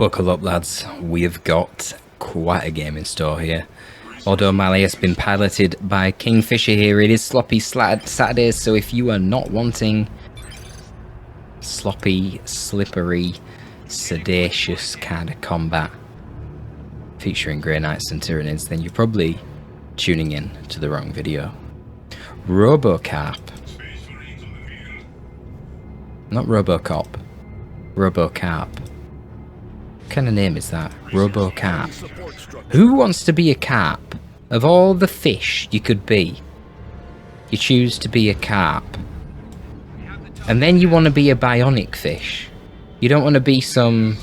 Buckle up, lads. We've got quite a game in store here. Although Mali has been piloted by Kingfisher here, it is sloppy Saturdays, so if you are not wanting sloppy, slippery, sedacious kind of combat featuring Grey Knights and Tyranids, then you're probably tuning in to the wrong video. RoboCarp. Not RoboCop. RoboCarp. What kind of name is that? RoboCarp. Who wants to be a carp? Of all the fish you could be, you choose to be a carp. And then you want to be a bionic fish. You don't want to be some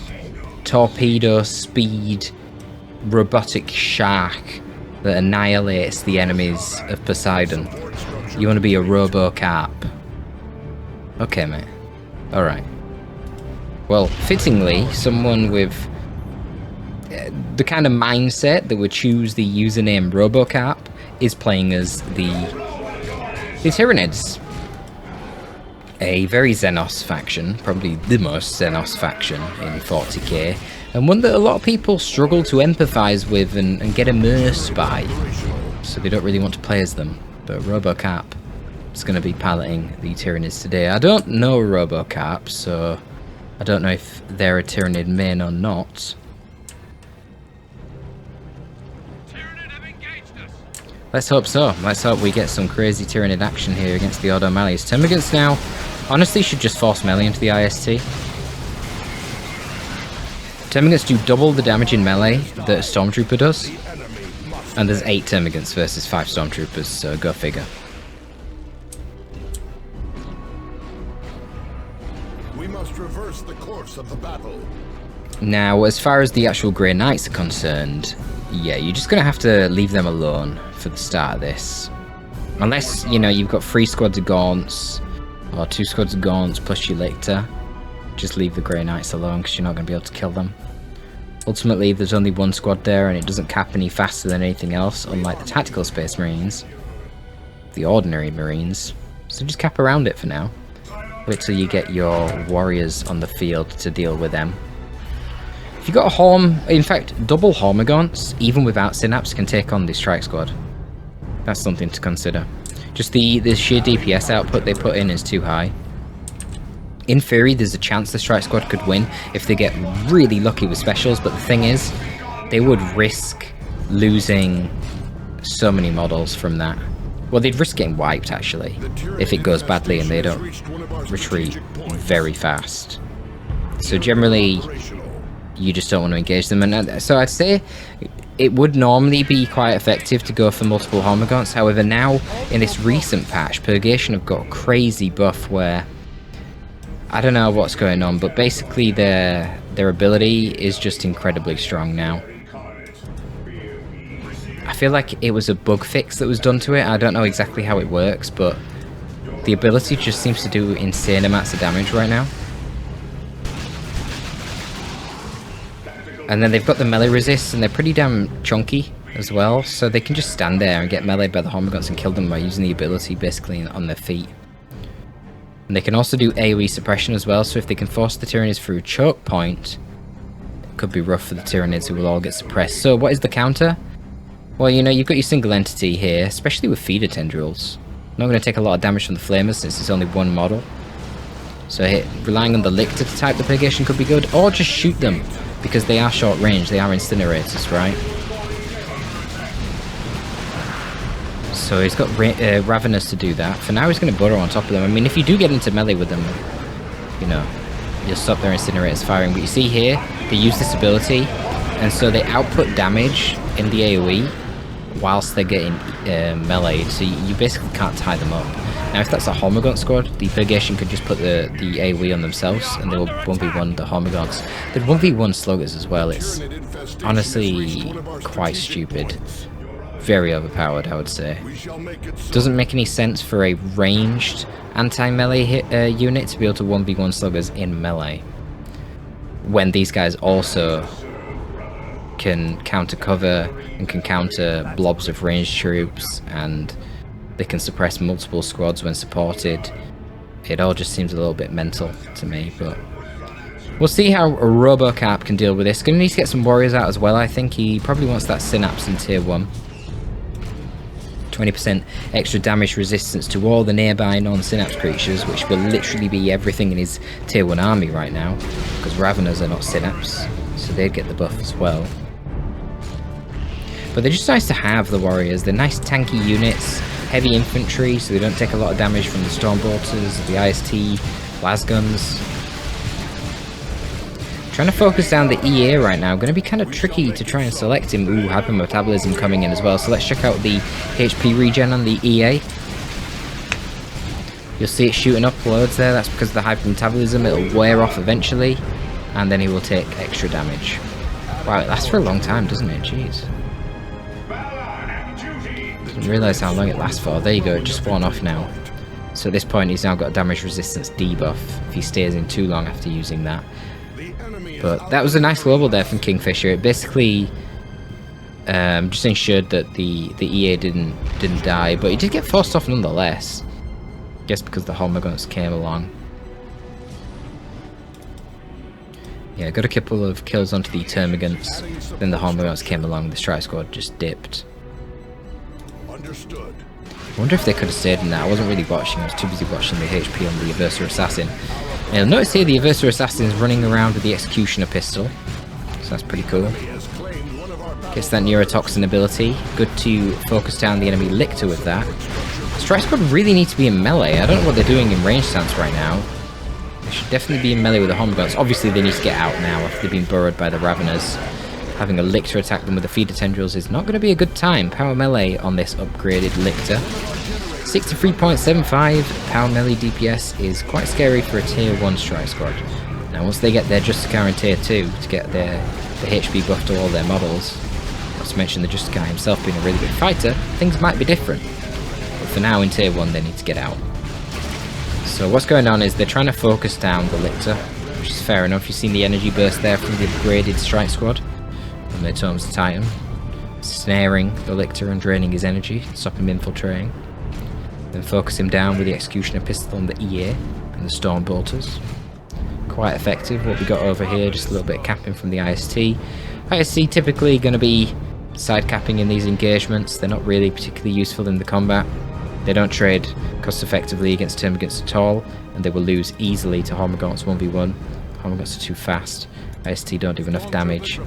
torpedo speed robotic shark that annihilates the enemies of Poseidon. You want to be a RoboCarp. Okay, mate. Alright. Well, fittingly, someone with the kind of mindset that would choose the username RoboCarp is playing as the Tyranids. A very Xenos faction, probably the most Xenos faction in 40k, and one that a lot of people struggle to empathise with and get immersed by, so they don't really want to play as them. But RoboCarp is going to be piloting the Tyranids today. I don't know RoboCarp, so I don't know if they're a Tyranid main or not. Let's hope so. Let's hope we get some crazy Tyranid action here against the Auto Malice. Termagants now honestly should just force melee into the IST. Termagants do double the damage in melee that a Stormtrooper does. And there's 8 Termagants versus 5 Stormtroopers, so go figure. We must reverse the course of the battle. Now, as far as the actual Grey Knights are concerned, yeah, you're just going to have to leave them alone for the start of this. Unless, you know, you've got 3 squads of Gaunts, or 2 squads of Gaunts plus your Lictor. Just leave the Grey Knights alone, because you're not going to be able to kill them. Ultimately, there's only 1 squad there, and it doesn't cap any faster than anything else, unlike the Tactical Space Marines, the ordinary Marines. So just cap around it for now. Wait till you get your warriors on the field to deal with them. If you got a in fact, double Hormagaunts, even without Synapse, can take on the Strike Squad. That's something to consider. Just the sheer DPS output they put in is too high. In theory, there's a chance the Strike Squad could win if they get really lucky with specials, but the thing is, they would risk losing so many models from that. Well, they'd risk getting wiped, actually, if it goes badly and they don't retreat very fast. So generally, you just don't want to engage them. And so I'd say it would normally be quite effective to go for multiple Hormagaunts. However, now, in this recent patch, Purgation have got a crazy buff where I don't know what's going on, but basically their ability is just incredibly strong now. I feel like it was a bug fix that was done to it. I don't know exactly how it works, but the ability just seems to do insane amounts of damage right now. And then they've got the melee resists, and they're pretty damn chunky as well, so they can just stand there and get meleeed by the Hormagaunts and kill them by using the ability basically on their feet. And they can also do AoE suppression as well, so if they can force the Tyranids through choke point, it could be rough for the Tyranids who will all get suppressed. So what is the counter? Well, you know, you've got your single entity here, especially with feeder tendrils. Not going to take a lot of damage from the Flamers since it's only 1 model. So relying on the Lictor to type the Purgation could be good, or just shoot them, because they are short range, they are incinerators, right? So he's got Ravenous to do that. For now he's going to burrow on top of them. I mean, if you do get into melee with them, you know, you'll stop their incinerators firing. But you see here, they use this ability, and so they output damage in the AoE whilst they're getting meleeed, so you basically can't tie them up. Now if that's a Hormagaunt squad, the Purgation could just put the AoE on themselves and they will 1v1 the Hormagaunts. They'd 1v1 Sluggers as well. It's honestly quite stupid. Very overpowered, I would say. Doesn't make any sense for a ranged anti-melee unit to be able to 1v1 Sluggers in melee, when these guys also can counter cover and can counter blobs of ranged troops, and they can suppress multiple squads when supported. It all just seems a little bit mental to me, but We'll see how RoboCarp can deal with this. Gonna need to get some warriors out as well. I think he probably wants that synapse in tier 1. 20% extra damage resistance to all the nearby non-synapse creatures, which will literally be everything in his tier 1 army right now, because Raveners are not synapse, so they'd get the buff as well. But they're just nice to have, the warriors. They're nice tanky units, heavy infantry, so they don't take a lot of damage from the Stormbolters, the IST, lasguns. Trying to focus down the EA right now. Going to be kind of tricky to try and select him. Ooh, hypermetabolism coming in as well. So let's check out the HP regen on the EA. You'll see it shooting up loads there. That's because of the hypermetabolism. It'll wear off eventually, and then he will take extra damage. Wow, it lasts for a long time, doesn't it? Jeez. Didn't realise how long it lasts for. There you go, it just worn off now. So at this point he's now got a damage resistance debuff if he stays in too long after using that. But that was a nice global there from Kingfisher. It basically just ensured that the EA didn't die, but he did get forced off nonetheless. Just because the Hormagaunts came along. Yeah, got a couple of kills onto the Termagants. Then the Hormagaunts came along, the Strike Squad just dipped. Understood. I wonder if they could have stayed in that. I wasn't really watching, I was too busy watching the HP on the Aversa Assassin. And you'll notice here the Aversa Assassin is running around with the Executioner pistol. So that's pretty cool. Gets that neurotoxin ability. Good to focus down the enemy Lictor with that. Strike Squad really need to be in melee. I don't know what they're doing in range stance right now. They should definitely be in melee with the Hormagaunts. Obviously they need to get out now after they've been burrowed by the Raveners. Having a Lictor attack them with the feeder tendrils is not going to be a good time. Power melee on this upgraded Lictor. 63.75 power melee DPS is quite scary for a tier 1 Strike Squad. Now once they get their Justicar in tier 2 to get the HP buff to all their models, not to mention the Justicar himself being a really good fighter, things might be different. But for now in tier 1 they need to get out. So what's going on is they're trying to focus down the Lictor, which is fair enough. You've seen the energy burst there from the upgraded Strike Squad from their Tomes of Titan, snaring the Lictor and draining his energy, stop him infiltrating. Then focus him down with the Executioner pistol on the EA and the Stormbolters. Quite effective. What we got over here, just a little bit of capping from the IST. IST typically going to be side capping in these engagements. They're not really particularly useful in the combat. They don't trade cost effectively against Termagants at all, and they will lose easily to Hormagaunts 1v1. Hormagaunts are too fast. IST don't do enough damage.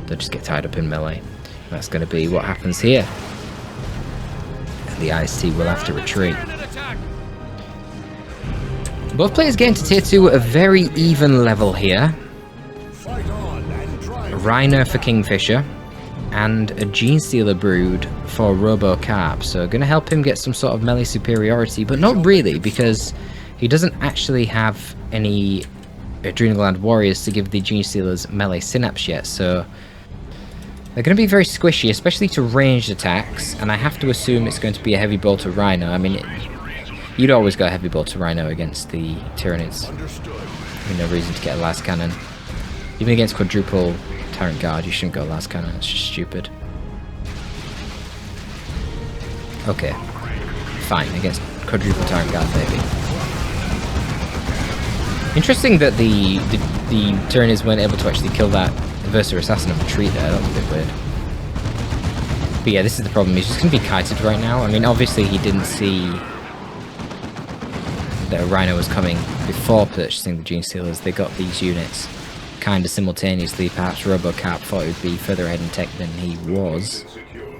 They'll just get tied up in melee. That's going to be what happens here. The IST will have to retreat. Both players get into tier 2 at a very even level here. A Rhino for Kingfisher and a Genestealer Brood for RoboCarp. So going to help him get some sort of melee superiority, but not really, because he doesn't actually have any Adrenal Gland Warriors to give the Genestealers melee synapse yet, so they're going to be very squishy, especially to ranged attacks, and I have to assume it's going to be a Heavy Bolter Rhino. I mean, you'd always go Heavy Bolter Rhino against the Tyranids. There's no reason to get a Las Cannon. Even against Quadruple Tyrant Guard, you shouldn't go Las Cannon, it's just stupid. Okay, fine, against Quadruple Tyrant Guard, maybe. Interesting that the Tyranids weren't able to actually kill that Aversa Assassin of retreat there. That was a bit weird. But yeah, this is the problem. He's just going to be kited right now. I mean, obviously he didn't see that a Rhino was coming before purchasing the Genestealers. They got these units kind of simultaneously. Perhaps RoboCarp thought he would be further ahead in tech than he was.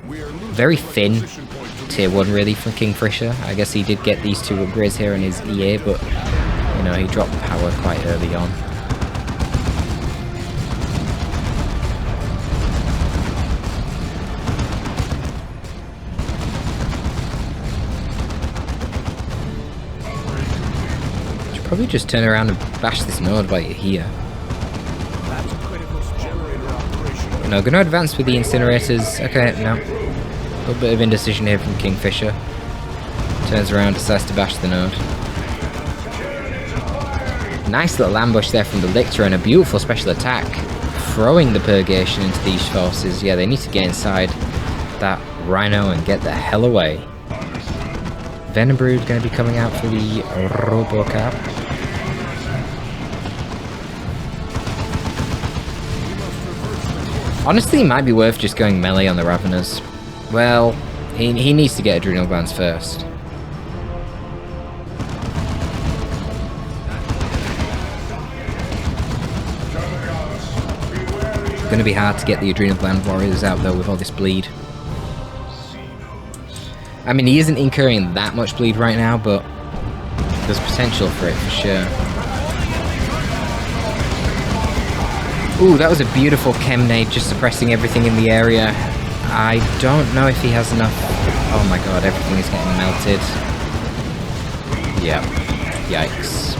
Very thin tier 1 really for Kingfisher. I guess he did get these 2 upgrades here in his EA, but you know, he dropped power quite early on. Probably just turn around and bash this node while you're here. No, gonna advance with the incinerators. Okay, no. A little bit of indecision here from Kingfisher. Turns around, decides to bash the node. Nice little ambush there from the Lictor and a beautiful special attack. Throwing the Purgation into these forces. Yeah, they need to get inside that Rhino and get the hell away. Venom Brood going to be coming out for the RoboCarp. Honestly, it might be worth just going melee on the Raveners. Well, he needs to get Adrenal Glands first. It's going to be hard to get the Adrenal Gland Warriors out though with all this bleed. I mean, he isn't incurring that much bleed right now, but there's potential for it for sure. Ooh, that was a beautiful chem nade, just suppressing everything in the area. I don't know if he has enough. Oh my god, everything is getting melted. Yeah, yikes.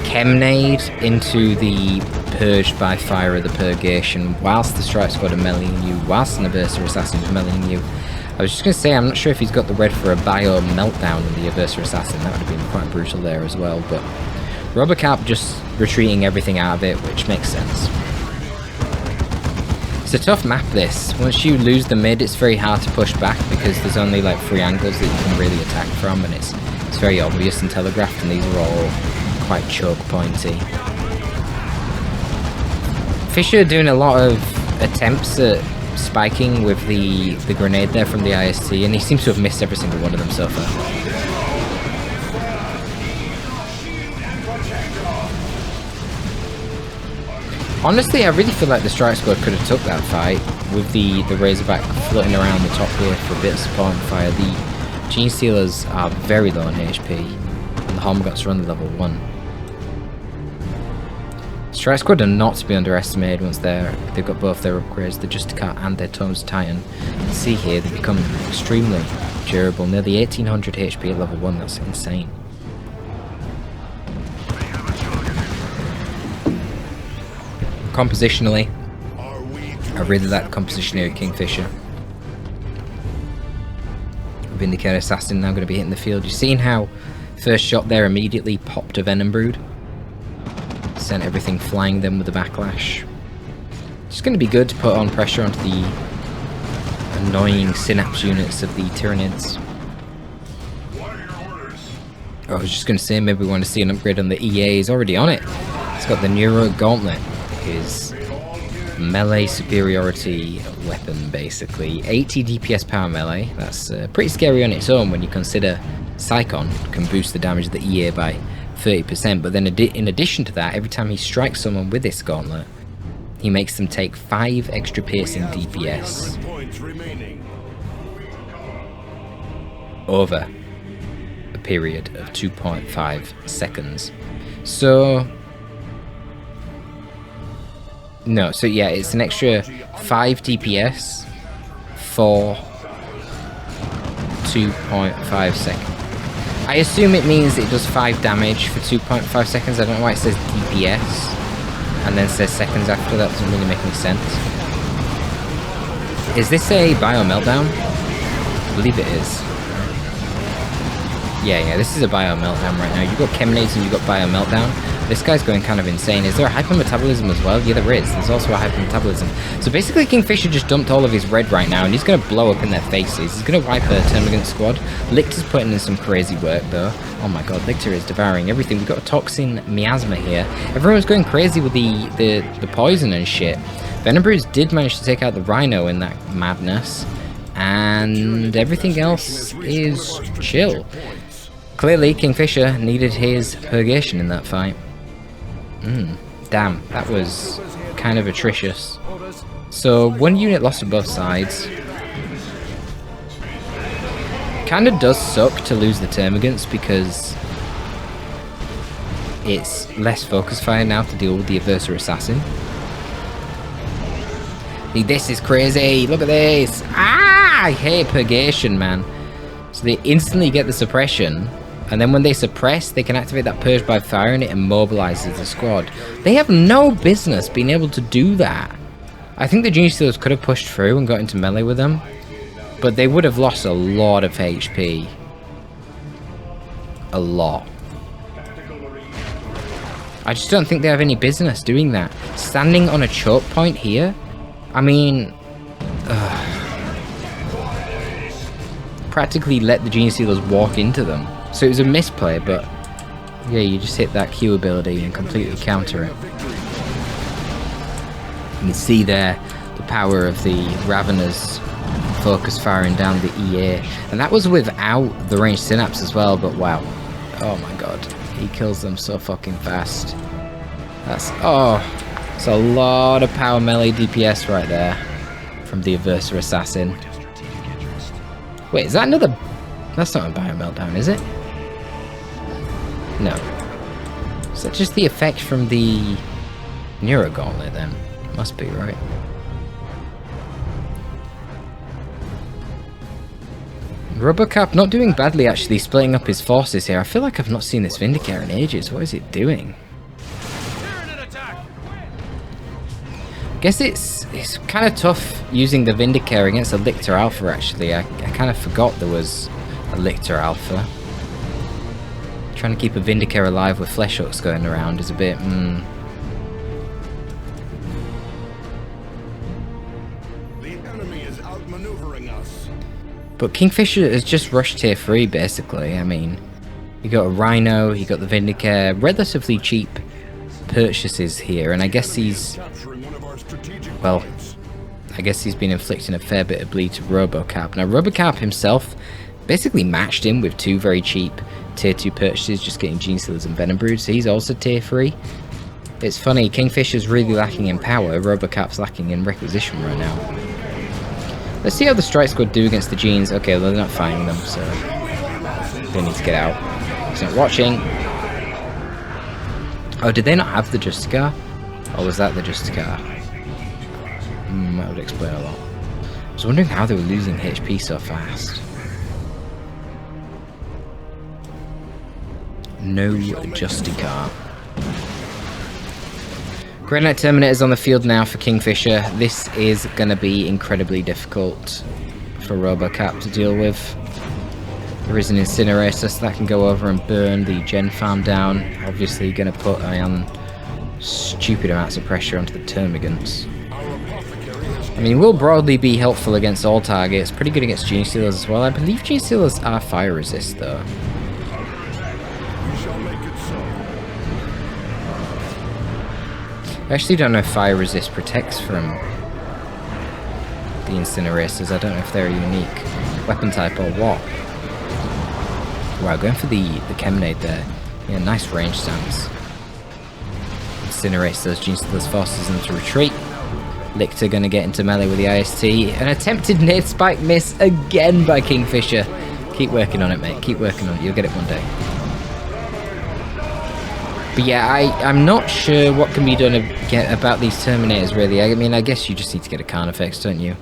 Chem nade into the Purged by Fire of the Purgation, whilst the Strike Squad are meleeing you, whilst an Aversa Assassin is meleeing you. I was just going to say, I'm not sure if he's got the red for a bio meltdown in the Aversa Assassin. That would have been quite brutal there as well, but RoboCarp just retreating everything out of it, which makes sense. It's a tough map, this. Once you lose the mid, it's very hard to push back because there's only like 3 angles that you can really attack from, and it's very obvious and telegraphed, and these are all quite choke pointy. Fisher doing a lot of attempts at spiking with the grenade there from the IST, and he seems to have missed every single one of them so far. Honestly, I really feel like the Strike Squad could have took that fight with the Razorback floating around the top here for a bit of support and fire. The Gene Stealers are very low on HP, and the Hormogots are only level 1. Strike Squad are not to be underestimated once they've got both their upgrades, the Justicar and their Tomes Titan. You can see here they become extremely durable, nearly 1800 HP at level 1, that's insane. Compositionally, I really like the composition here at Kingfisher. Vindicator Assassin now going to be hitting the field. You've seen how first shot there immediately popped a Venom Brood. Sent everything flying then with the backlash. It's going to be good to put on pressure onto the annoying synapse units of the Tyranids. I was just going to say, maybe we want to see an upgrade on the EA. He's already on it. It's got the Neuro Gauntlet, his melee superiority weapon basically. 80 DPS power melee. That's pretty scary on its own when you consider Psychon can boost the damage of the EA by 30%, but then in addition to that, every time he strikes someone with this gauntlet, he makes them take 5 extra piercing DPS over a period of 2.5 seconds. So no, so yeah, it's an extra 5 DPS for 2.5 seconds. I assume it means it does 5 damage for 2.5 seconds. I don't know why it says DPS and then says seconds after. That doesn't really make any sense. Is this a Bio Meltdown? I believe it is. Yeah, this is a Bio Meltdown right now. You've got Cheminades and you've got Bio Meltdown. This guy's going kind of insane. Is there a hypermetabolism as well? Yeah, there is. There's also a hypermetabolism. So basically Kingfisher just dumped all of his red right now, and he's going to blow up in their faces. He's going to wipe a Termagant squad. Lictor's putting in some crazy work though. Oh my god, Lictor is devouring everything. We've got a Toxin Miasma here. Everyone's going crazy with the poison and shit. Venom Broods did manage to take out the Rhino in that madness, and everything else is chill. Clearly, Kingfisher needed his Purgation in that fight. Damn, that was kind of atrocious. So, 1 unit lost on both sides. Kinda does suck to lose the Termagants because it's less focus fire now to deal with the Aversa Assassin. This is crazy, look at this! Ah, I hate Purgation, man. So they instantly get the suppression, and then when they suppress, they can activate that Purge by Fire and it immobilizes the squad. They have no business being able to do that. I think the Genius Stealers could have pushed through and got into melee with them, but they would have lost a lot of HP. A lot. I just don't think they have any business doing that. Standing on a choke point here? I mean... practically let the Genius Stealers walk into them. So it was a misplay, but yeah, you just hit that Q ability and completely counter it. You can see there, the power of the Raveners focus firing down the EA. And that was without the ranged synapse as well, but wow. Oh my god. He kills them so fucking fast. That's... oh. It's a lot of power melee DPS right there. From the Aversa Assassin. Wait, is that another... that's not a Bio Meltdown, is it? No. Is that just the effect from the Neuro Gauntlet then? Must be, right? RoboCarp not doing badly actually, splitting up his forces here. I feel like I've not seen this Vindicator in ages. What is it doing? Guess it's kind of tough using the Vindicator against a Lictor Alpha actually. I kind of forgot there was a Lictor Alpha. Trying to keep a Vindicator alive with flesh hooks going around is a bit... The enemy is outmaneuvering us. But Kingfisher has just rushed tier 3 basically. I mean, you got a Rhino, you got the Vindicator, relatively cheap purchases here, and I guess he's... well, I guess he's been inflicting a fair bit of bleed to RoboCarp. Now, RoboCarp himself basically matched him with 2 very cheap tier 2 purchases, just getting Gene Stealers and Venom Brood, so he's also tier 3. It's funny, Kingfisher's really lacking in power, RoboCarp's lacking in requisition right now. Let's see how the Strike Squad do against the Genes. Okay, well, they're not fighting them, so they need to get out. He's not watching. Oh, did they not have the Justicar? Or was that the Justicar? That would explain a lot. I was wondering how they were losing HP so fast. No Justicar. Grey Knight Terminators on the field now for Kingfisher. This is going to be incredibly difficult for RoboCarp to deal with. There is an incinerator, so that can go over and burn the gen farm down. Obviously going to put stupid amounts of pressure onto the Termagants. I mean, will broadly be helpful against all targets. Pretty good against Gene Stealers as well. I believe Gene Stealers are fire resist though. I actually don't know if fire resist protects from the incinerators. I don't know if they're a unique weapon type or what. Wow, going for the Chemnade there. Yeah, nice range stance. Incinerates those Gene Stealers forces into retreat. Lictor gonna get into melee with the IST. An attempted nade spike miss again by Kingfisher. Keep working on it, mate. Keep working on it. You'll get it one day. But yeah, I'm not sure what can be done about these Terminators, really. I mean, I guess you just need to get a Carnifex, don't you?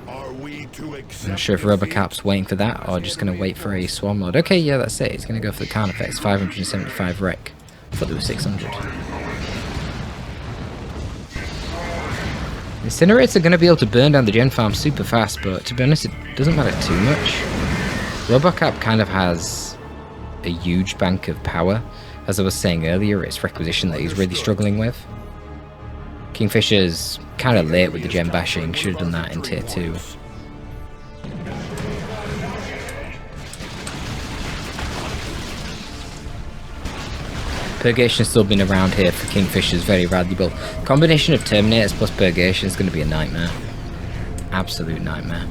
I'm not sure if RoboCarp's waiting for that, or just going to wait for a Swarm Lord. Okay, yeah, that's it. He's going to go for the Carnifex. 575 rec. I thought there was 600. Incinerators are going to be able to burn down the gen farm super fast, but to be honest, it doesn't matter too much. RoboCarp kind of has a huge bank of power. As I was saying earlier, it's requisition that he's really struggling with. Kingfisher's kind of late with the gen bashing, should have done that in tier 2. Purgation's still been around here for Kingfisher's very valuable. Combination of Terminators plus Purgation is going to be a nightmare. Absolute nightmare.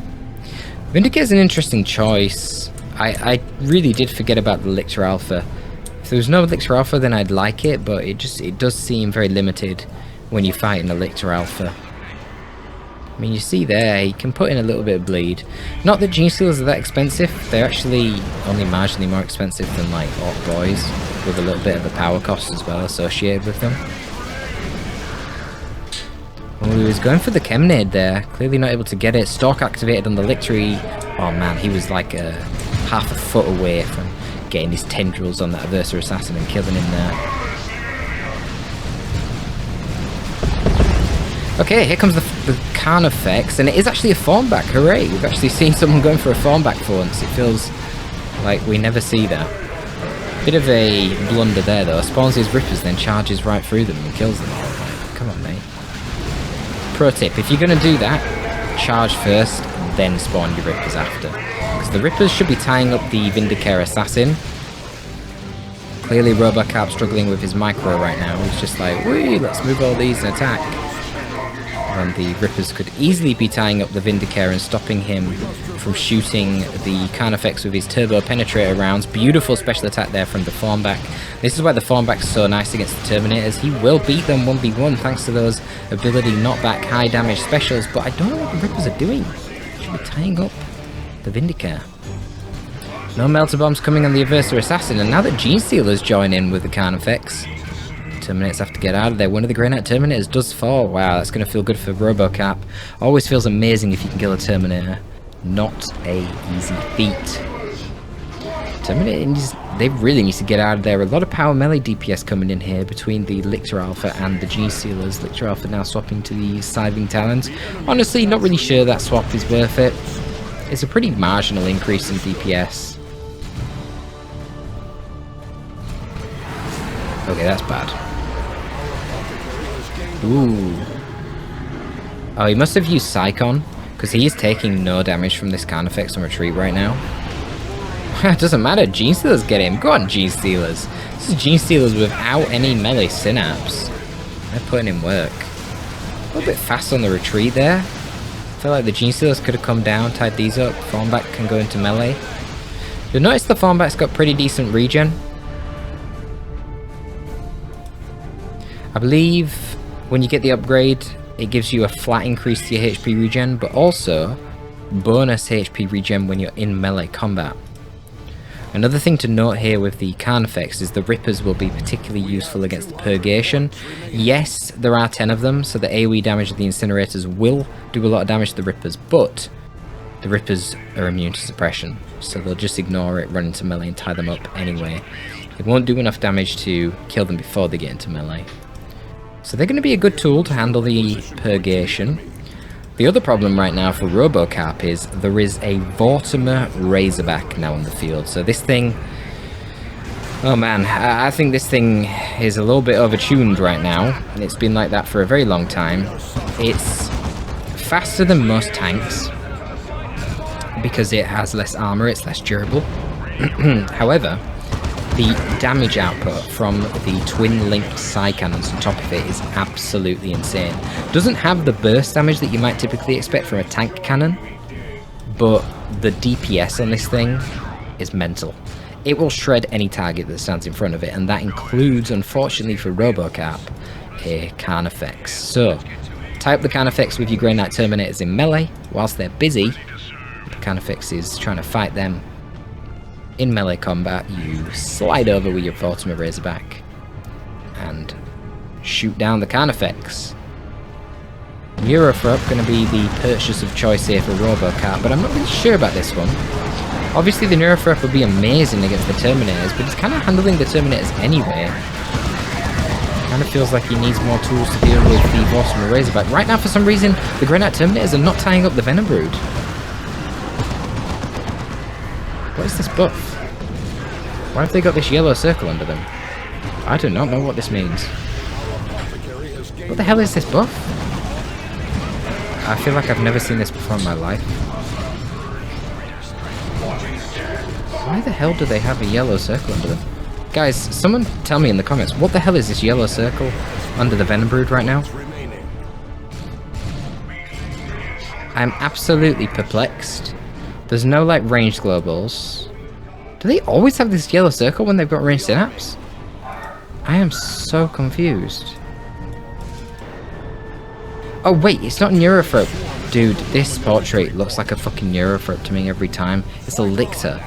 Vindicator's an interesting choice. I really did forget about the Lictor Alpha. If there was no Lictor Alpha, then I'd like it, but it does seem very limited when you fight in a Lictor Alpha. I mean, you see there, he can put in a little bit of bleed. Not that Gene Stealers are that expensive, they're actually only marginally more expensive than like Orc Boys, with a little bit of a power cost as well associated with them. Well, he was going for the Chemnade there, clearly not able to get it. Stalk activated on the Lictory. Oh man, he was like half a foot away from getting his tendrils on that Aversa Assassin and killing him there. Okay, here comes the Carnifex, and it is actually a form back. Hooray! We've actually seen someone going for a form back for once. It feels like we never see that. Bit of a blunder there though. Spawns his Rippers, then charges right through them and kills them all. Like, come on, mate. Pro tip, if you're going to do that, charge first, then spawn your Rippers after. Because the Rippers should be tying up the Vindicator Assassin. Clearly RoboCarp struggling with his micro right now. He's just like, whee, let's move all these and attack. when the Rippers could easily be tying up the Vindicator and stopping him from shooting the Carnifex with his turbo penetrator rounds. Beautiful special attack there from the Formback. This is why the Formback's so nice against the Terminators. He will beat them 1v1 thanks to those ability knockback high damage specials, but I don't know what the Rippers are doing. Should be tying up the Vindicator. No Melter Bombs coming on the Aversa Assassin, and now that Gene Stealers join in with the Carnifex, Terminators have to get out of there. One of the Grey Knight Terminators does fall. Wow, that's going to feel good for RoboCarp. Always feels amazing if you can kill a Terminator. Not a easy feat. Terminators, they really need to get out of there. A lot of power melee DPS coming in here between the Lictor Alpha and the Gene Stealers. Lictor Alpha now swapping to the Scything Talons. Honestly, not really sure that swap is worth it. It's a pretty marginal increase in DPS. Okay, that's bad. Ooh. Oh, he must have used Psychon, because he is taking no damage from this Carnifex on retreat right now. It doesn't matter, Gene Stealers get him. Go on, Gene Stealers. This is Gene Stealers without any melee synapse. They're putting in work. A little bit fast on the retreat there. I feel like the Gene Stealers could have come down, tied these up. Formback can go into melee. You'll notice the Formback's got pretty decent regen. I believe when you get the upgrade, it gives you a flat increase to your HP regen, but also bonus HP regen when you're in melee combat. Another thing to note here with the Carnifex is the Rippers will be particularly useful against the Purgation. Yes, there are 10 of them, so the AoE damage of the Incinerators will do a lot of damage to the Rippers, but the Rippers are immune to suppression, so they'll just ignore it, run into melee and tie them up anyway. It won't do enough damage to kill them before they get into melee. So they're going to be a good tool to handle the Purgation. The other problem right now for RoboCarp is there is a Warhammer Razorback now on the field. So this thing... Oh man, I think this thing is a little bit overtuned right now. It's been like that for a very long time. It's faster than most tanks because it has less armor, it's less durable. However, the damage output from the twin-linked side cannons on top of it is absolutely insane. Doesn't have the burst damage that you might typically expect from a tank cannon, but the DPS on this thing is mental. It will shred any target that stands in front of it, and that includes, unfortunately for RoboCarp, a Carnifex. So, tie up the Carnifex with your Grey Knight Terminators in melee. Whilst they're busy, the Carnifex is trying to fight them in melee combat. You slide over with your Warhammer Razorback and shoot down the Carnifex. Neurothrup going to be the purchase of choice here for RoboCarp, but I'm not really sure about this one. Obviously the Neurothrup would be amazing against the Terminators, but he's kind of handling the Terminators anyway. Kind of feels like he needs more tools to deal with the Warhammer Razorback. Right now, for some reason, the Grey Knight Terminators are not tying up the Venom Brood. What is this buff? Why have they got this yellow circle under them? I do not know what this means. What the hell is this buff? I feel like I've never seen this before in my life. Why the hell do they have a yellow circle under them? Guys, someone tell me in the comments, what the hell is this yellow circle under the Venom Brood right now? I'm absolutely perplexed. There's no, like, ranged globals. Do they always have this yellow circle when they've got ranged synapse? I am so confused. Oh, wait, it's not Neurothrup. Dude, this portrait looks like a fucking Neurothrup to me every time. It's a Lictor.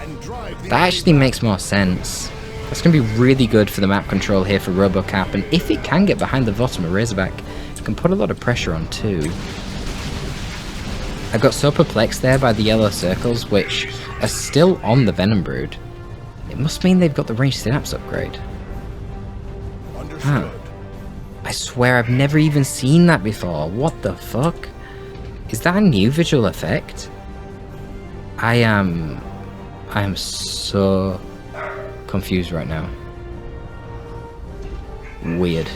That actually makes more sense. That's going to be really good for the map control here for RoboCarp, and if it can get behind the Warhammer Razorback, it can put a lot of pressure on too. I got so perplexed there by the yellow circles, which are still on the Venom Brood. It must mean they've got the ranged synapse upgrade. Huh. I swear I've never even seen that before. What the fuck? Is that a new visual effect? I am so confused right now. Weird.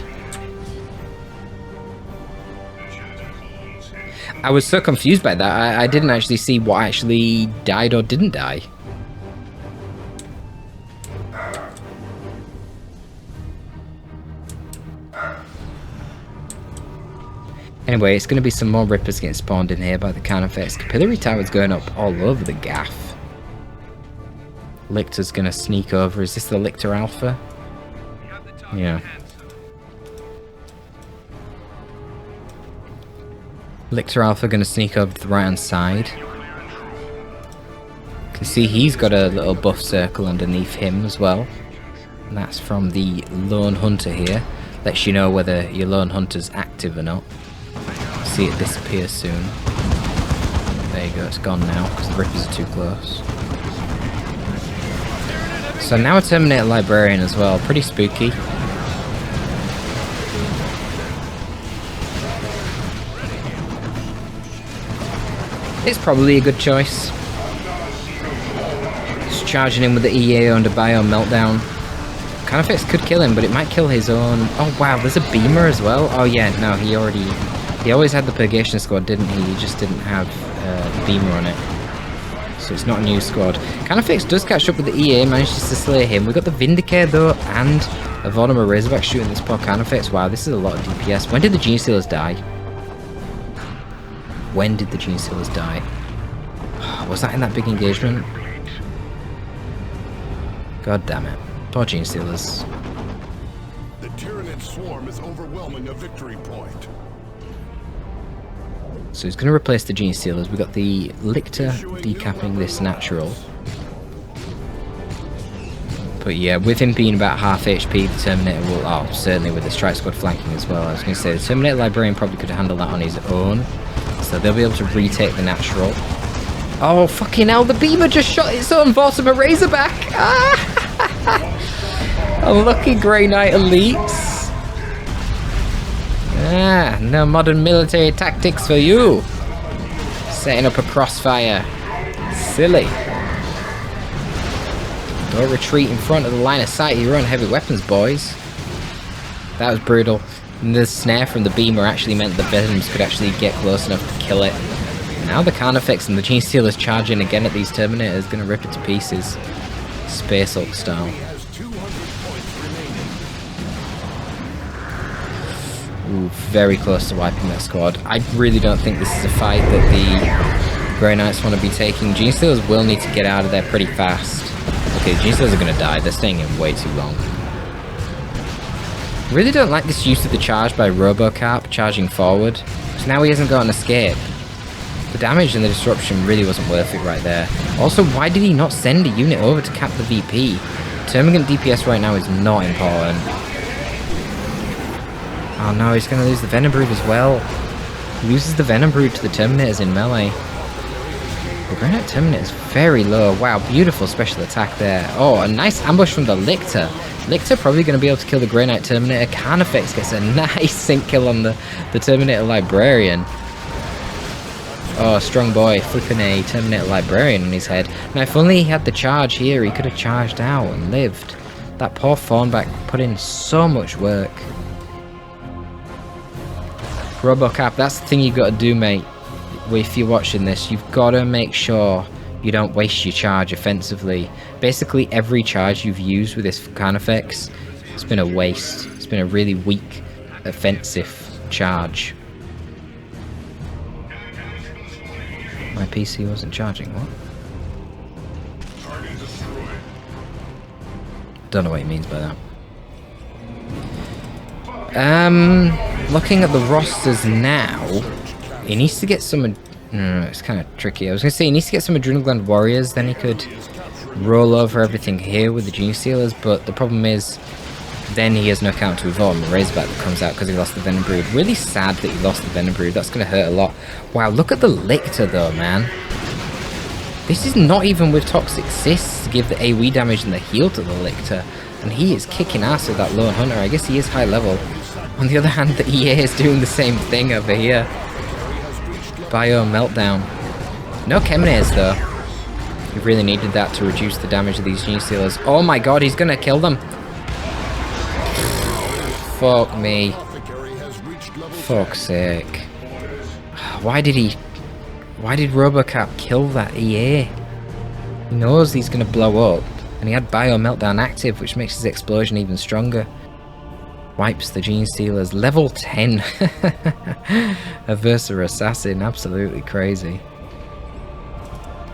I was so confused by that, I didn't actually see what actually died or didn't die. Anyway, it's going to be some more Rippers getting spawned in here by the Carnifex. Capillary Tower's going up all over the gaff. Lictor's going to sneak over. Is this the Lictor Alpha? Yeah. Lictor Alpha going to sneak over to the right hand side. You can see he's got a little buff circle underneath him as well. And that's from the Lone Hunter here. Lets you know whether your Lone Hunter's active or not. See it disappear soon. There you go, it's gone now because the Rippers are too close. So now a Terminator Librarian as well, pretty spooky. It's probably a good choice. Just charging in with the EA under Bio Meltdown. Carnifex could kill him, but it might kill his own. Oh wow, there's a beamer as well. Oh yeah, no, he always had the Purgation squad, didn't he? He just didn't have the beamer on it. So it's not a new squad. Carnifex does catch up with the EA, manages to slay him. We've got the Vindicare though, and a Warhammer Razorback shooting this poor Carnifex. Wow, this is a lot of DPS. When did the Gene Stealers die? When did the Gene Stealers die? Was that in that big engagement? God damn it. Poor Gene Stealers. The Tyranid swarm is overwhelming a victory point. So he's going to replace the Gene Stealers. We've got the Lictor decapping this natural. But yeah, with him being about half HP, the Terminator will... Oh, certainly with the Strike Squad flanking as well. I was going to say, the Terminator Librarian probably could handle that on his own. So they'll be able to retake the natural. Oh, fucking hell, the beamer just shot its own Vortimer Razorback! Ah! Unlucky Grey Knight elites. Ah, no modern military tactics for you. Setting up a crossfire. Silly. Don't retreat in front of the line of sight of your own heavy weapons, boys. That was brutal. And the snare from the beamer actually meant the Venoms could actually get close enough to kill it. Now the Carnifex and the Gene Stealers charging again at these Terminators, going to rip it to pieces. Space Hulk style. Ooh, very close to wiping that squad. I really don't think this is a fight that the Grey Knights want to be taking. Gene Stealers will need to get out of there pretty fast. Okay, Gene Stealers are going to die. They're staying in way too long. Really don't like this use of the charge by RoboCarp charging forward. So now he hasn't got an escape. The damage and the disruption really wasn't worth it right there. Also, why did he not send a unit over to cap the VP? Termagant DPS right now is not important. Oh no, he's going to lose the Venom Brood as well. He loses the Venom Brood to the Terminators in melee. The Grey Knight Terminator is very low. Wow, beautiful special attack there. Oh, a nice ambush from the Lictor. Lictor probably going to be able to kill the Grey Knight Terminator. Carnifex gets a nice sync kill on the Terminator Librarian. Oh, strong boy, flipping a Terminator Librarian on his head. Now, if only he had the charge here, he could have charged out and lived. That poor Fawnback put in so much work. RoboCarp, that's the thing you've got to do, mate. If you're watching this, you've got to make sure you don't waste your charge offensively. Basically, every charge you've used with this Carnifex, it's been a waste. It's been a really weak offensive charge. My PC wasn't charging, what? Don't know what he means by that. Looking at the rosters now, he needs to get some... it's kind of tricky. I was going to say he needs to get some Adrenal Gland Warriors, then he could roll over everything here with the Gene Stealers, but the problem is then he has no counter to evolve and the Razorback that comes out because he lost the Venom Brood. Really sad that he lost the Venom Brood. That's going to hurt a lot. Wow, look at the Lictor though, man. This is not even with Toxic Cysts to give the AoE damage and the heal to the Lictor. And he is kicking ass with that Lone Hunter. I guess he is high level. On the other hand, the EA is doing the same thing over here. Bio Meltdown. No Chemnays though. He really needed that to reduce the damage of these Gene Stealers. Oh my god, he's gonna kill them. Fuck me. Fuck's sake. Why did RoboCarp kill that EA? He knows he's gonna blow up. And he had Bio Meltdown active, which makes his explosion even stronger. Wipes the Gene Stealers. Level 10. A Versa Assassin. Absolutely crazy.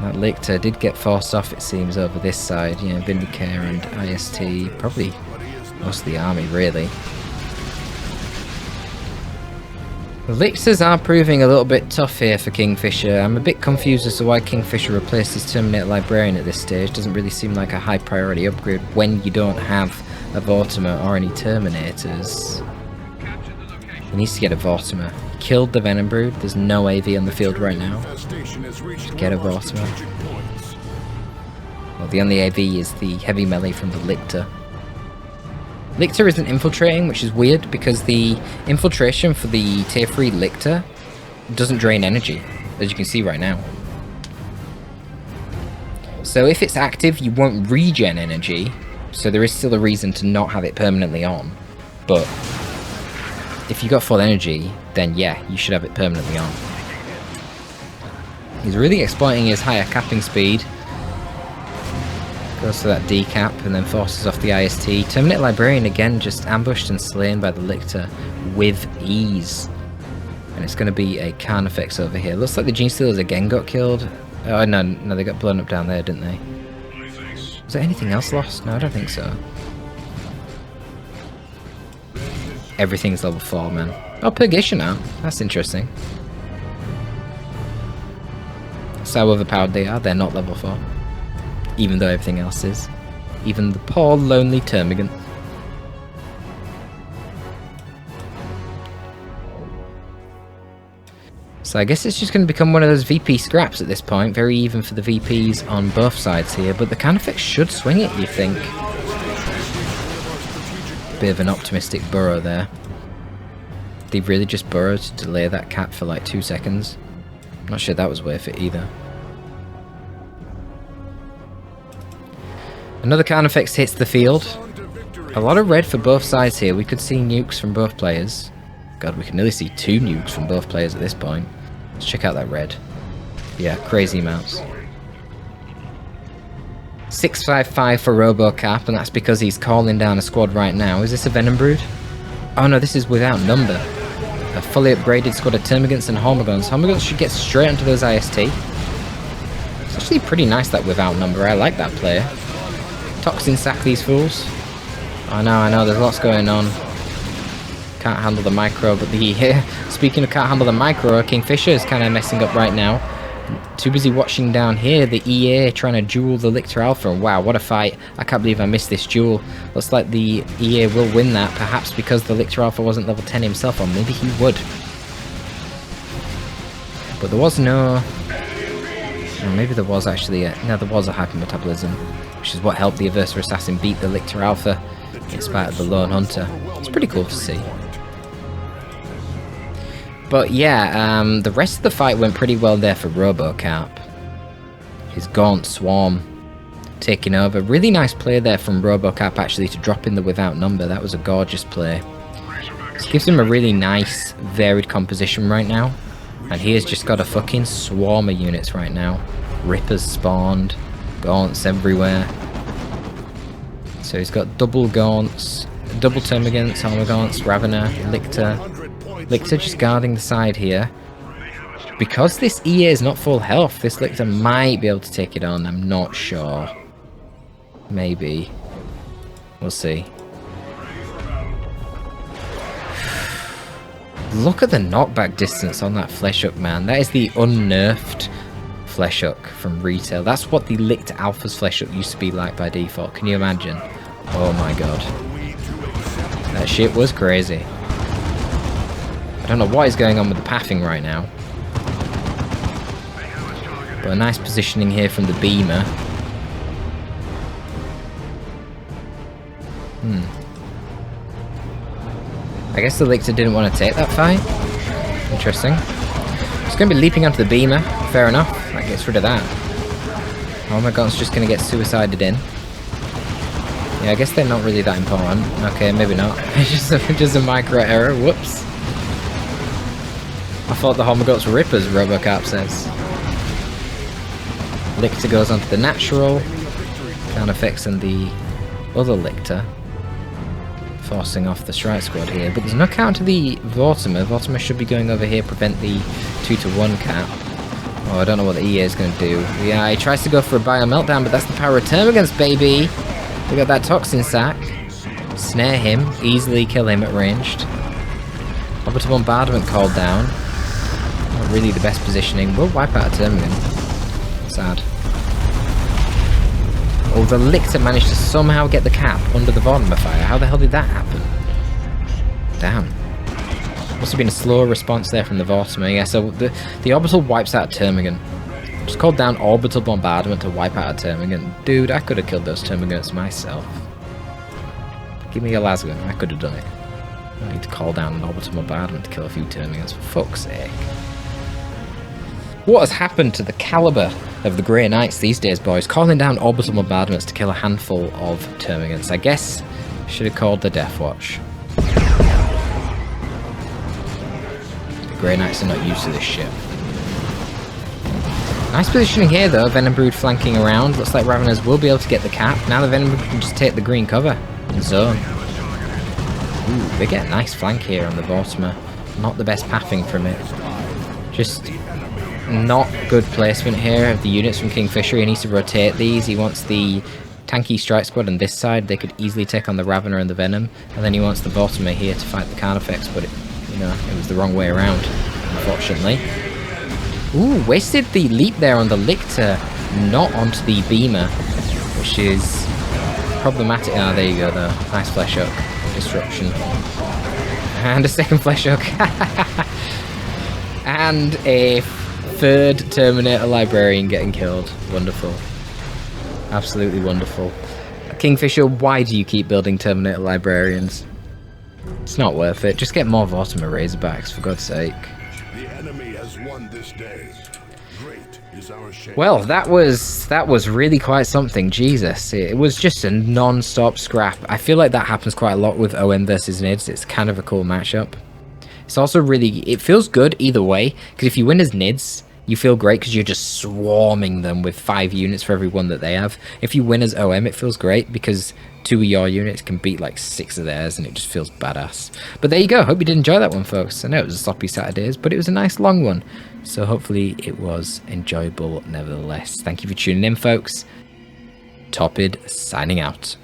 That Lictor did get forced off, it seems, over this side. You know, Vindicator and IST. Probably most of the army, really. The Lictors are proving a little bit tough here for Kingfisher. I'm a bit confused as to why Kingfisher replaced his Terminator Librarian at this stage. Doesn't really seem like a high priority upgrade when you don't have a Vortimer or any Terminators. He needs to get a Vortimer. Killed the Venom Brood. There's no AV on the field right now. Get a Vortimer. Well, the only AV is the heavy melee from the Lictor. Lictor isn't infiltrating, which is weird because the infiltration for the tier 3 Lictor doesn't drain energy, as you can see right now. So if it's active, you won't regen energy, so there is still a reason to not have it permanently on. But if you got full energy, then yeah, you should have it permanently on. He's really exploiting his higher capping speed. Goes to that decap and then forces off the IST. Terminator Librarian again just ambushed and slain by the Lictor with ease. And it's going to be a Carnifex over here. Looks like the Gene Stealers again got killed. Oh no, they got blown up down there, didn't they? Was there anything else lost? No, I don't think so. Everything's level 4, man. Oh, Purgation now. That's interesting. That's how overpowered they are. They're not level 4. Even though everything else is. Even the poor, lonely Termagant. So I guess it's just going to become one of those VP scraps at this point. Very even for the VPs on both sides here. But the Carnifex should swing it, you think. Bit of an optimistic burrow there. They really just burrowed to delay that cap for like 2 seconds. Not sure that was worth it either. Another Carnifex hits the field. A lot of red for both sides here. We could see nukes from both players. God, we can nearly see 2 nukes from both players at this point. Let's check out that red. Yeah, crazy amounts. 655 for RoboCarp, and that's because he's calling down a squad right now. Is this a Venom Brood? Oh no, this is without number. A fully upgraded squad of Termagants and Hormagaunts. Hormagaunts should get straight onto those IST. It's actually pretty nice that without number. I like that player. Toxin sack these fools. I know, there's lots going on. Can't handle the micro, but speaking of can't handle the micro, Kingfisher is kind of messing up right now. Too busy watching down here, the EA trying to duel the Lictor Alpha. Wow, what a fight. I can't believe I missed this duel. Looks like the EA will win that, perhaps because the Lictor Alpha wasn't level 10 himself, or maybe he would. But there was no... Or maybe there was actually a... No, there was a hypermetabolism, which is what helped the Aversa Assassin beat the Lictor Alpha in spite of the Lone Hunter. It's pretty cool to see. But yeah, the rest of the fight went pretty well there for RoboCarp. His Gaunt Swarm taking over. Really nice play there from RoboCarp actually to drop in the without number. That was a gorgeous play. This gives him a really nice varied composition right now. And he has just got a fucking swarm of units right now. Rippers spawned. Gaunts everywhere. So he's got double Gaunts, double Termagants, Hormagaunts, Ravener, Lictor. Lictor just guarding the side here. Because this EA is not full health, this Lictor might be able to take it on. I'm not sure. Maybe. We'll see. Look at the knockback distance on that Fleshhook, man. That is the unnerfed Fleshhook from retail. That's what the Lictor Alpha's Fleshhook used to be like by default. Can you imagine? Oh my god. That shit was crazy. I don't know what is going on with the pathing right now. But a nice positioning here from the Beamer. I guess the Lictor didn't want to take that fight. Interesting. It's going to be leaping onto the Beamer. Fair enough. That gets rid of that. Oh my god, it's just going to get suicided in. Yeah, I guess they're not really that important. Okay, maybe not. It's just a micro error. Whoops. I thought the Hormagaunts were rippers, RoboCarp says. Lictor goes onto the natural. Carnifex and the other Lictor forcing off the strike squad here. But there's no counter to the Vortimer. Vortimer should be going over here, prevent the 2-to-1 cap. Oh, I don't know what the EA is going to do. Yeah, he tries to go for a bio meltdown, but that's the power of Termagants, baby! We got that toxin sack. Snare him, easily kill him at ranged. Orbital bombardment called down. Not really the best positioning. We'll wipe out a Termagant. Sad. Oh, the Lictor managed to somehow get the cap under the Vortimer fire. How the hell did that happen? Damn. Must have been a slower response there from the Vortimer. Yeah, so the Orbital wipes out a Termagant. Just called down Orbital Bombardment to wipe out a Termagant. Dude, I could have killed those Termagants myself. Give me a lasgun. I could have done it. I need to call down an Orbital Bombardment to kill a few Termagants, for fuck's sake. What has happened to the caliber of the Grey Knights these days, boys? Calling down Orbital Bombardments to kill a handful of Termagants. I guess should have called the Death Watch. The Grey Knights are not used to this shit. Nice positioning here though, Venom Brood flanking around. Looks like Raveners will be able to get the cap. Now the Venom Brood can just take the green cover and zone. Ooh, they get a nice flank here on the Vortimer. Not the best pathing from it. Just not good placement here of the units from Kingfisher. He needs to rotate these. He wants the tanky strike squad on this side. They could easily take on the Ravener and the Venom. And then he wants the Vortimer here to fight the Carnifex, but it was the wrong way around, unfortunately. Ooh, wasted the leap there on the Lictor, not onto the Beamer, which is problematic. Ah, there you go though. Nice flesh hook. Disruption. And a second flesh hook. And a third Terminator Librarian getting killed. Wonderful. Absolutely wonderful. Kingfisher, why do you keep building Terminator Librarians? It's not worth it. Just get more Vortimer Razorbacks, for God's sake. The enemy has won this day. Great is our shame. Well, that was really quite something. Jesus, it was just a non-stop scrap. I feel like that happens quite a lot with OM versus Nids. It's kind of a cool matchup. It's also really, it feels good either way, because if you win as Nids, you feel great because you're just swarming them with 5 units for every one that they have. If you win as OM, it feels great because 2 of your units can beat like 6 of theirs, and it just feels badass. But there you go. Hope you did enjoy that one, folks. I know it was a sloppy Saturdays, but it was a nice long one. So hopefully it was enjoyable nevertheless. Thank you for tuning in, folks. Torpid signing out.